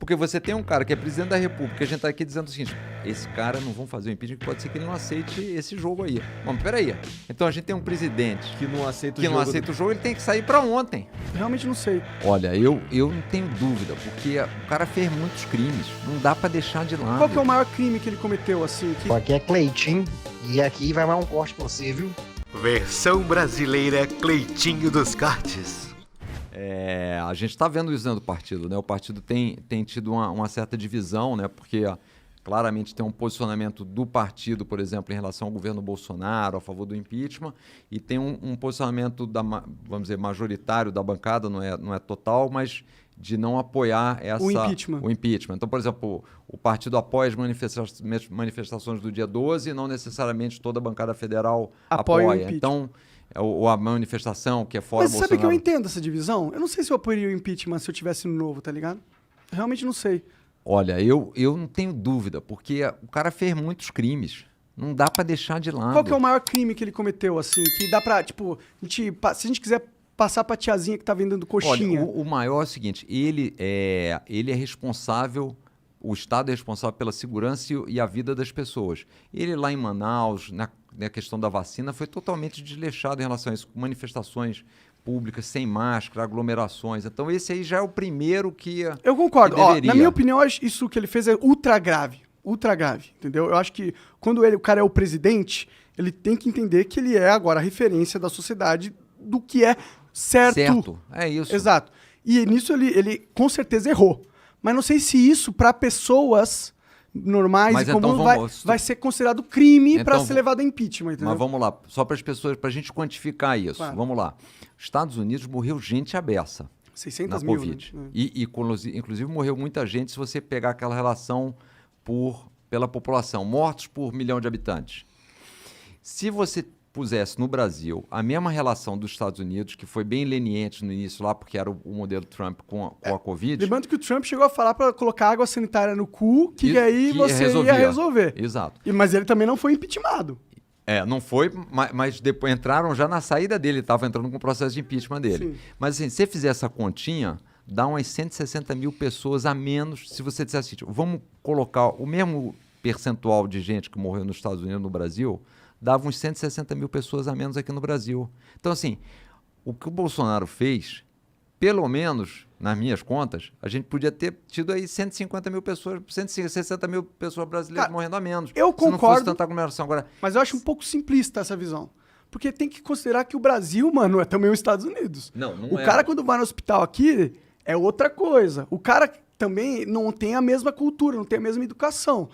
Porque você tem um cara que é presidente da República, a gente está aqui dizendo o seguinte, esse cara não vão fazer o impeachment, pode ser que ele não aceite esse jogo aí. Bom, peraí. Então a gente tem um presidente que não aceita o jogo, ele tem que sair para ontem. Realmente não sei. Olha, eu não tenho dúvida, porque o cara fez muitos crimes, não dá para deixar de lado. Qual que é o maior crime que ele cometeu, assim? Aqui é Cleitinho, e aqui vai mais um corte pra você, viu? Versão brasileira Cleitinho dos Cortes. A gente está vendo isso dentro do partido, né? O partido tem tido uma certa divisão, né? Porque claramente tem um posicionamento do partido, por exemplo, em relação ao governo Bolsonaro, a favor do impeachment, e tem um posicionamento, vamos dizer, majoritário da bancada, não é total, mas de não apoiar o impeachment. Então, por exemplo, o partido apoia as manifestações do dia 12 e não necessariamente toda a bancada federal apoia. Então, ou a manifestação que é fora Mas Bolsonaro. sabe que eu entendo essa divisão? Eu não sei se eu apoiaria o impeachment se eu tivesse no Novo, tá ligado? Realmente não sei. Olha, eu não tenho dúvida, porque o cara fez muitos crimes. Não dá pra deixar de lado. Qual que é o maior crime que ele cometeu, assim? Que dá pra, tipo, se a gente quiser passar pra tiazinha que tá vendendo coxinha. Olha, o maior é o seguinte, ele é responsável, o Estado é responsável pela segurança e a vida das pessoas. Ele lá em Manaus, na questão da vacina, foi totalmente desleixado em relação a isso, com manifestações públicas, sem máscara, aglomerações. Então esse aí já é o primeiro que eu concordo. Que deveria. Na minha opinião, isso que ele fez é ultra grave. Ultra grave, entendeu? Eu acho que quando o cara é o presidente, ele tem que entender que ele é agora a referência da sociedade do que é certo. É isso. Exato. E nisso ele com certeza errou. Mas não sei se isso, para pessoas normais e comuns, vai ser considerado crime para ser levado a impeachment, entendeu? Mas vamos lá, só para as pessoas, para a gente quantificar isso. Claro. Vamos lá. Estados Unidos morreu gente à beça 600 na mil, Covid. Né? E inclusive morreu muita gente se você pegar aquela relação pela população. Mortos por 1 milhão de habitantes. Se você pusesse no Brasil a mesma relação dos Estados Unidos, que foi bem leniente no início lá, porque era o modelo Trump com a Covid. Lembrando que o Trump chegou a falar para colocar água sanitária no cu, que aí você ia resolver. Exato. Mas ele também não foi impeachmentado. Não foi, mas depois entraram já na saída dele, estava entrando com o processo de impeachment dele. Sim. Mas assim, se você fizer essa continha, dá umas 160 mil pessoas a menos, se você disser assim, vamos colocar o mesmo percentual de gente que morreu nos Estados Unidos e no Brasil, dava uns 160 mil pessoas a menos aqui no Brasil. Então, assim, o que o Bolsonaro fez, pelo menos, nas minhas contas, a gente podia ter tido aí 150 mil pessoas, 160 mil pessoas brasileiras morrendo a menos. Eu concordo, se não fosse tanta aglomeração. Agora, mas eu acho um pouco simplista essa visão. Porque tem que considerar que o Brasil, mano, é também os Estados Unidos. Não é. O cara, quando vai no hospital aqui, é outra coisa. O cara também não tem a mesma cultura, não tem a mesma educação.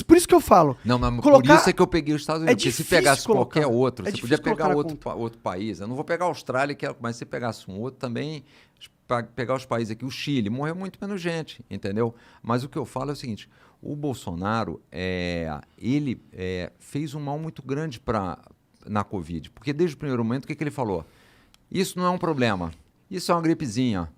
Por isso que eu falo. Não, mas por isso é que eu peguei os Estados Unidos. Porque se pegasse colocar, qualquer outro, você podia pegar outro país. Eu não vou pegar a Austrália, mas se pegasse um outro também, pegar os países aqui, o Chile, morreu muito menos gente, entendeu? Mas o que eu falo é o seguinte, o Bolsonaro, ele fez um mal muito grande na Covid. Porque desde o primeiro momento, o que ele falou? Isso não é um problema, isso é uma gripezinha.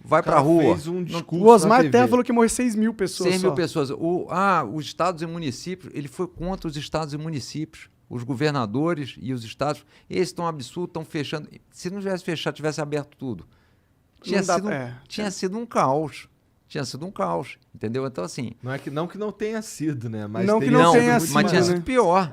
Vai pra rua. Fez um discurso o Osmar Terra falou que morreu 6 mil pessoas. 6 mil pessoas. Os estados e municípios, ele foi contra os estados e municípios. Os governadores e os estados, eles estão absurdos, estão fechando. Se não tivesse fechado, tivesse aberto tudo, tinha sido um caos. Tinha sido um caos, entendeu? Então, assim... Não que não tenha sido, né? Mas tinha sido pior.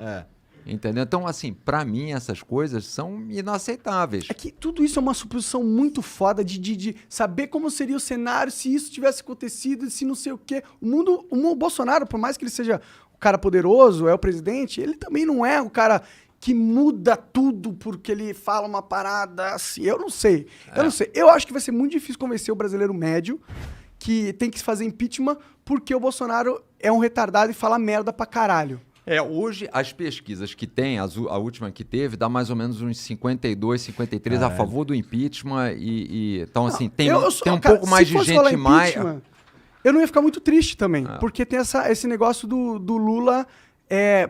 Entendeu? Então, assim, pra mim, essas coisas são inaceitáveis. É que tudo isso é uma suposição muito foda de saber como seria o cenário se isso tivesse acontecido, se não sei o quê. O Bolsonaro, por mais que ele seja o cara poderoso, é o presidente, ele também não é o cara que muda tudo porque ele fala uma parada assim. Eu não sei. Eu acho que vai ser muito difícil convencer o brasileiro médio que tem que fazer impeachment porque o Bolsonaro é um retardado e fala merda pra caralho. Hoje as pesquisas que tem, a última que teve, dá mais ou menos uns 52, 53 a favor do impeachment então, assim, tem um pouco mais de gente mais... Eu não ia ficar muito triste também, porque tem esse negócio do Lula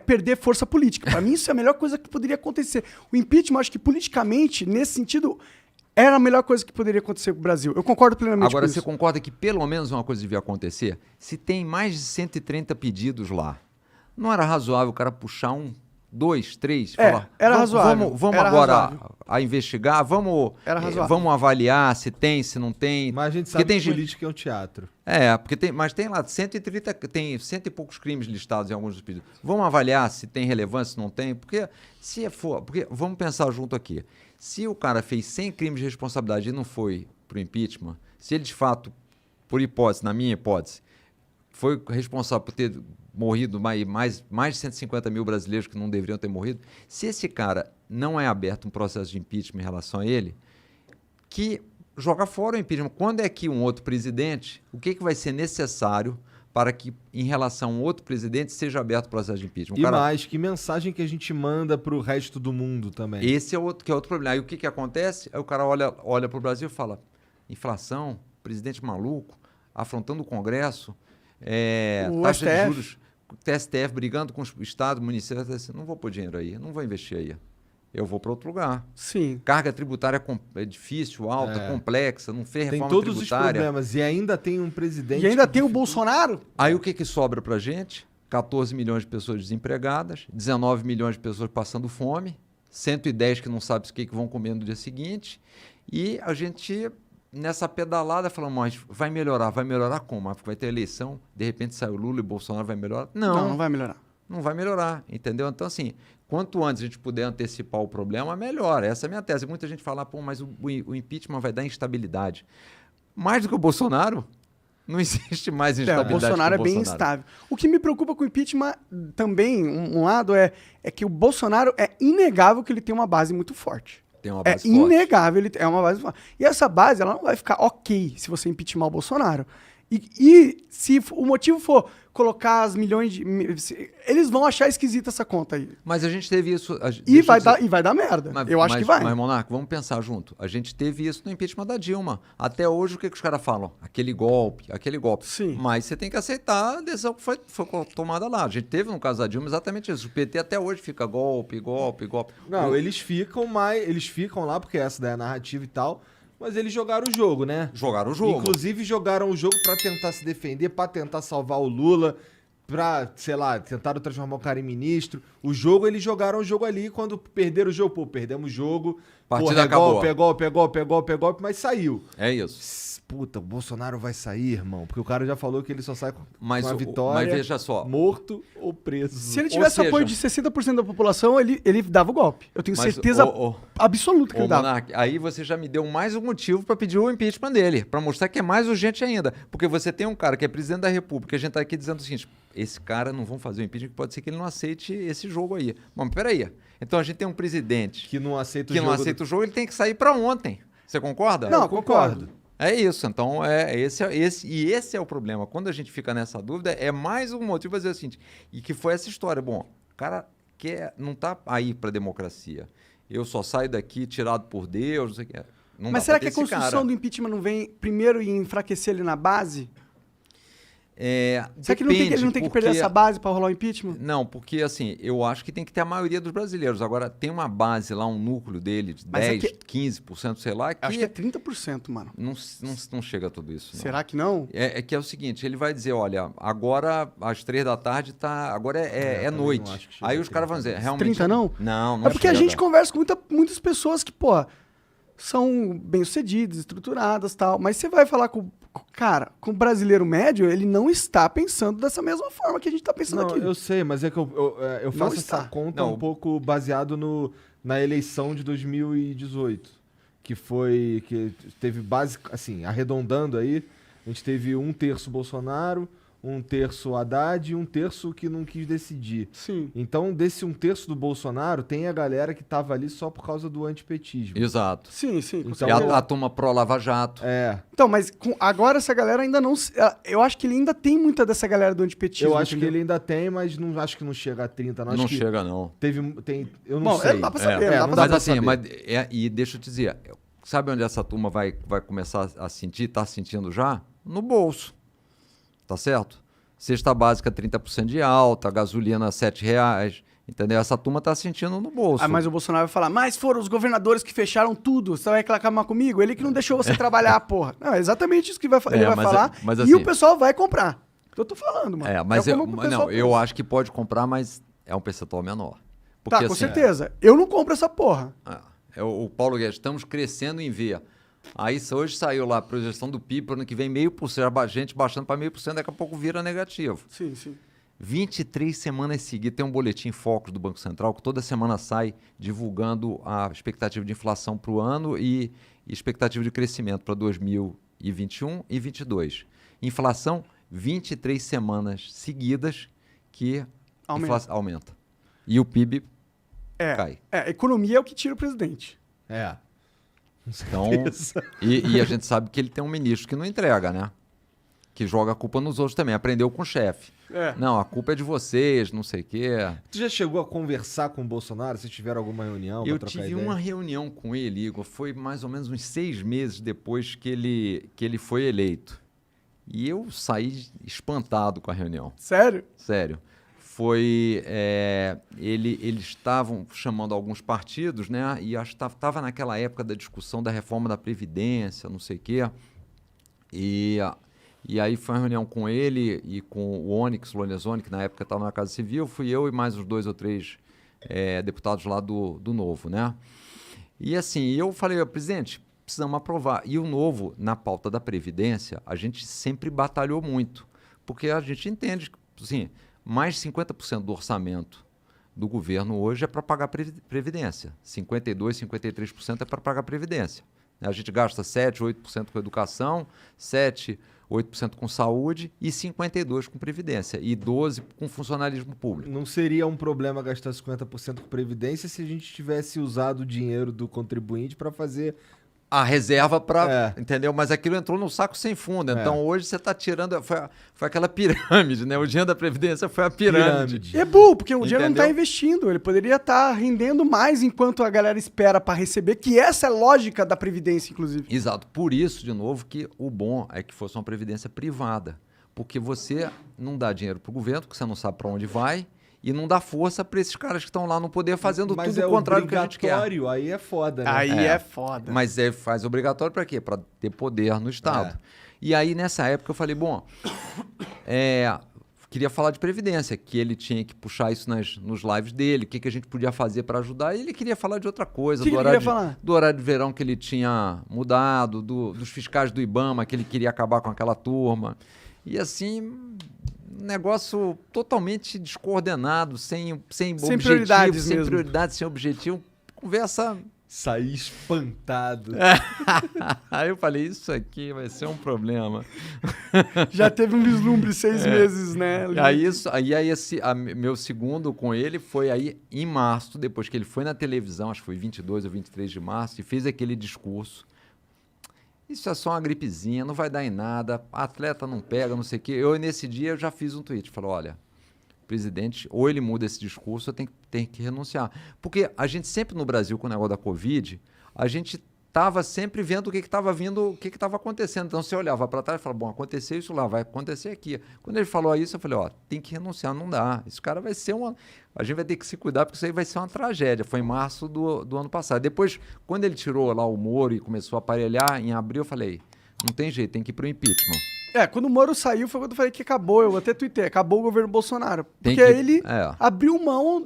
perder força política. Pra mim, isso é a melhor coisa que poderia acontecer. O impeachment, acho que politicamente, nesse sentido, era a melhor coisa que poderia acontecer pro Brasil. Eu concordo plenamente com isso. Agora, você concorda que pelo menos uma coisa devia acontecer? Se tem mais de 130 pedidos lá, não era razoável o cara puxar 2, 3, era razoável. Vamos Era agora razoável. a investigar, Era razoável. vamos avaliar se tem, se não tem. Mas a gente Porque sabe tem que gente- política é um teatro. mas tem lá 130, tem 100 e poucos crimes listados em alguns dos pedidos. Vamos avaliar se tem relevância, se não tem, porque porque vamos pensar junto aqui. Se o cara fez 100 crimes de responsabilidade e não foi pro impeachment, se ele de fato, por hipótese, na minha hipótese, foi responsável por ter morrido mais de 150 mil brasileiros que não deveriam ter morrido, se esse cara não é aberto um processo de impeachment em relação a ele, que joga fora o impeachment. Quando é que um outro presidente, o que vai ser necessário para que, em relação a um outro presidente, seja aberto o processo de impeachment? E mais, que mensagem que a gente manda pro resto do mundo também. Esse é outro problema. Aí o que acontece? Aí o cara olha para o Brasil e fala, inflação, presidente maluco, afrontando o Congresso, O taxa STF. de juros, TSTF brigando com os estados, municípios, não vou pôr dinheiro aí, não vou investir aí. Eu vou para outro lugar. Sim. Carga tributária é difícil, alta, complexa, não fez Tem reforma todos os tributária. problemas. E ainda tem um presidente... E ainda que tem o dificulta. Bolsonaro? Aí o que sobra para gente? 14 milhões de pessoas desempregadas, 19 milhões de pessoas passando fome, 110 que não sabem o que vão comer no dia seguinte, e a gente, nessa pedalada, falando, mas vai melhorar como? Ah, vai ter eleição, de repente sai o Lula e o Bolsonaro vai melhorar? Não vai melhorar. Não vai melhorar, entendeu? Então, assim, quanto antes a gente puder antecipar o problema, melhor. Essa é a minha tese. Muita gente fala, pô, mas o impeachment vai dar instabilidade. Mais do que o Bolsonaro, não existe mais O instabilidade Bolsonaro é que o bem Bolsonaro. instável. O que me preocupa com o impeachment também, um lado, é que o Bolsonaro é inegável que ele tem uma base muito forte. Tem uma É base forte. inegável, ele é uma base forte. E essa base, ela não vai ficar ok se você impeachment o Bolsonaro. E se o motivo for colocar as milhões de... Eles vão achar esquisita essa conta aí. Mas a gente teve isso... E vai dar merda. Eu acho que vai. Mas, Monarca, vamos pensar junto. A gente teve isso no impeachment da Dilma. Até hoje, o que os caras falam? Aquele golpe. Sim. Mas você tem que aceitar a decisão que foi tomada lá. A gente teve, no caso da Dilma, exatamente isso. O PT até hoje fica golpe. Não, eles ficam lá, porque essa daí é a narrativa e tal, mas eles jogaram o jogo, né? Jogaram o jogo. Inclusive jogaram o jogo pra tentar se defender, pra tentar salvar o Lula, pra, sei lá, tentaram transformar o cara em ministro. O jogo, eles jogaram o jogo ali, quando perderam o jogo, pô, perdemos o jogo. Partida acabou. Golpe, mas saiu. É isso. Puta, o Bolsonaro vai sair, irmão, porque o cara já falou que ele só sai com Mas a o- vitória, mas veja só. morto ou preso. Se ele tivesse seja- apoio de 60% da população, ele dava o golpe. Eu tenho Mas, certeza ô, absoluta que Ô, ele dava. Monark, aí você já me deu mais um motivo para pedir o impeachment dele, para mostrar que é mais urgente ainda. Porque você tem um cara que é presidente da República, a gente tá aqui dizendo o seguinte, esse cara não vão fazer o impeachment, pode ser que ele não aceite esse jogo aí. Bom, mas peraí. Então a gente tem um presidente Que não aceita o que jogo. não aceita o jogo, ele tem que sair para ontem. Você concorda? Não, Eu concordo. É isso, então esse é o problema. Quando a gente fica nessa dúvida, é mais um motivo para dizer o seguinte, e que foi essa história. Bom, o cara não tá aí para democracia. Eu só saio daqui tirado por Deus, não sei o que. Não Mas dá será pra que ter a esse construção cara. do impeachment não vem primeiro em enfraquecer ele na base? Será que ele não tem que perder porque- essa base para rolar o impeachment? Não, porque assim, eu acho que tem que ter a maioria dos brasileiros. Agora, tem uma base lá, um núcleo dele de Mas é 10, que- 15%, sei lá, que, Acho que é 30%, mano. não chega a tudo isso. não. Será que não? É que é o seguinte, ele vai dizer, olha, agora às 3 da tarde agora é também noite. não acho que chega Aí a os caras vão 30 dizer, realmente... 30 não? Não É porque a chega. gente conversa com muitas pessoas que, pô, são bem-sucedidas, estruturadas e tal. Mas você vai falar cara, com o brasileiro médio, ele não está pensando dessa mesma forma que a gente está pensando Não, aqui. eu sei, mas é que eu faço essa está. conta Não. um pouco baseado na eleição de 2018. Que teve base, assim, arredondando aí, a gente teve 1/3 Bolsonaro, 1/3 Haddad e 1/3 que não quis decidir. Sim. Então, desse 1/3 do Bolsonaro, tem a galera que tava ali só por causa do antipetismo. Exato. Sim, sim. com Então, E certeza. a turma pró-Lava Jato. Então, mas agora essa galera ainda não... Eu acho que ele ainda tem muita dessa galera do antipetismo. Eu acho que entendeu? ele ainda tem, mas não acho que não chega a 30. Não, Não acho que chega, não. eu não Bom, sei. não dá pra saber, É, não dá não pra dá Mas pra assim, saber. e deixa eu te dizer, sabe onde essa turma vai começar a sentir, tá sentindo já? No bolso. Tá certo? Cesta básica 30% de alta, gasolina R$7, entendeu? Essa turma tá sentindo no bolso. Ah, mas o Bolsonaro vai falar, mas foram os governadores que fecharam tudo, você vai reclamar comigo? Ele que não deixou você trabalhar, porra. Não, é exatamente isso que ele vai mas falar. mas e assim- o pessoal vai comprar. O que eu tô falando, mano. Mas como o pessoal eu pensa. acho que pode comprar, mas é um percentual menor. Porque, Tá, com assim, certeza. Eu não compro essa porra. É o Paulo Guedes, estamos crescendo em V. Aí hoje saiu lá a projeção do PIB para ano que vem 0,5%, a gente baixando para 0,5%, daqui a pouco vira negativo. Sim, sim. 23 semanas seguidas, tem um boletim Focus do Banco Central que toda semana sai divulgando a expectativa de inflação para o ano e expectativa de crescimento para 2021 e 2022. Inflação, 23 semanas seguidas que aumenta. E o PIB cai. Economia é o que tira o presidente. É. Então, e a gente sabe que ele tem um ministro que não entrega, né? Que joga a culpa nos outros também. Aprendeu com o chefe. Não, a culpa é de vocês, não sei o quê. Tu já chegou a conversar com o Bolsonaro? Vocês tiveram alguma reunião pra Eu trocar tive ideia? uma reunião com ele, Igor, foi mais ou menos uns 6 meses depois que ele foi eleito. E eu saí espantado com a reunião. Sério? Sério. Foi. Eles estavam chamando alguns partidos, né? E acho que estava naquela época da discussão da reforma da Previdência, não sei o quê. E aí foi uma reunião com ele e com o Onyx Lorenzoni, que na época estava na Casa Civil. Fui eu e mais uns 2 ou 3 deputados lá do Novo, né? E assim, eu falei, presidente, precisamos aprovar. E o Novo, na pauta da Previdência, a gente sempre batalhou muito. Porque a gente entende que, assim, mais de 50% do orçamento do governo hoje é para pagar Previdência. 52%, 53% é para pagar Previdência. A gente gasta 7%, 8% com educação, 7%, 8% com saúde e 52% com Previdência. E 12% com funcionalismo público. Não seria um problema gastar 50% com Previdência se a gente tivesse usado o dinheiro do contribuinte para fazer... A reserva para... Entendeu? Mas aquilo entrou no saco sem fundo. Então, hoje você está tirando... Foi aquela pirâmide, né? O dinheiro da Previdência foi a pirâmide. E é burro, porque o dinheiro não Entendeu? está investindo. Ele poderia estar rendendo mais enquanto a galera espera para receber, que essa é a lógica da Previdência, inclusive. Exato. Por isso, de novo, que o bom é que fosse uma Previdência privada. Porque você não dá dinheiro para o governo, porque você não sabe para onde vai, e não dá força para esses caras que estão lá no poder fazendo Mas tudo o contrário do que a gente quer. aí é foda, né? Aí é foda. Mas faz obrigatório para quê? Para ter poder no Estado. E aí, nessa época, eu falei, bom, queria falar de Previdência, que ele tinha que puxar isso nos lives dele, o que a gente podia fazer para ajudar. E ele queria falar de outra coisa, Que ele queria falar? do horário de verão que ele tinha mudado, dos fiscais do IBAMA, que ele queria acabar com aquela turma. E assim... negócio totalmente descoordenado, sem objetivo, prioridades sem mesmo. prioridade, sem objetivo. Conversa... Saí espantado. Aí eu falei, isso aqui vai ser um problema. Já teve um vislumbre 6 meses, né? Meu segundo com ele foi aí em março, depois que ele foi na televisão, acho que foi 22 ou 23 de março, e fez aquele discurso. Isso é só uma gripezinha, não vai dar em nada, atleta não pega, não sei o quê. Eu, nesse dia, eu já fiz um tweet, falei, olha, o presidente, ou ele muda esse discurso, ou tem que renunciar. Porque a gente sempre no Brasil, com o negócio da Covid, a gente estava sempre vendo o que estava vindo, o que estava acontecendo. Então, você olhava para trás e falava, bom, aconteceu isso lá, vai acontecer aqui. Quando ele falou isso, eu falei, ó, tem que renunciar, não dá. Esse cara vai ser uma... A gente vai ter que se cuidar, porque isso aí vai ser uma tragédia. Foi em março do ano passado. Depois, quando ele tirou lá o Moro e começou a aparelhar, em abril, eu falei, não tem jeito, tem que ir pro impeachment. Quando o Moro saiu, foi quando eu falei que acabou. Eu até tuitei, acabou o governo Bolsonaro. Tem Porque que- ele abriu mão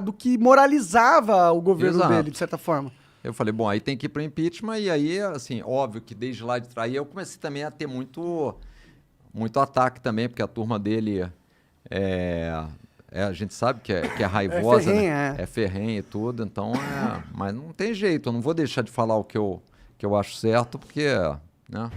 do que moralizava o governo Exato. dele, de certa forma. Eu falei, bom, aí tem que ir pro impeachment, e aí, assim, óbvio que desde lá de trás, eu comecei também a ter muito ataque também, porque a turma dele a gente sabe que é raivosa, ferrenha, né? É ferrenha e tudo, então, mas não tem jeito, eu não vou deixar de falar o que eu acho certo, porque, né?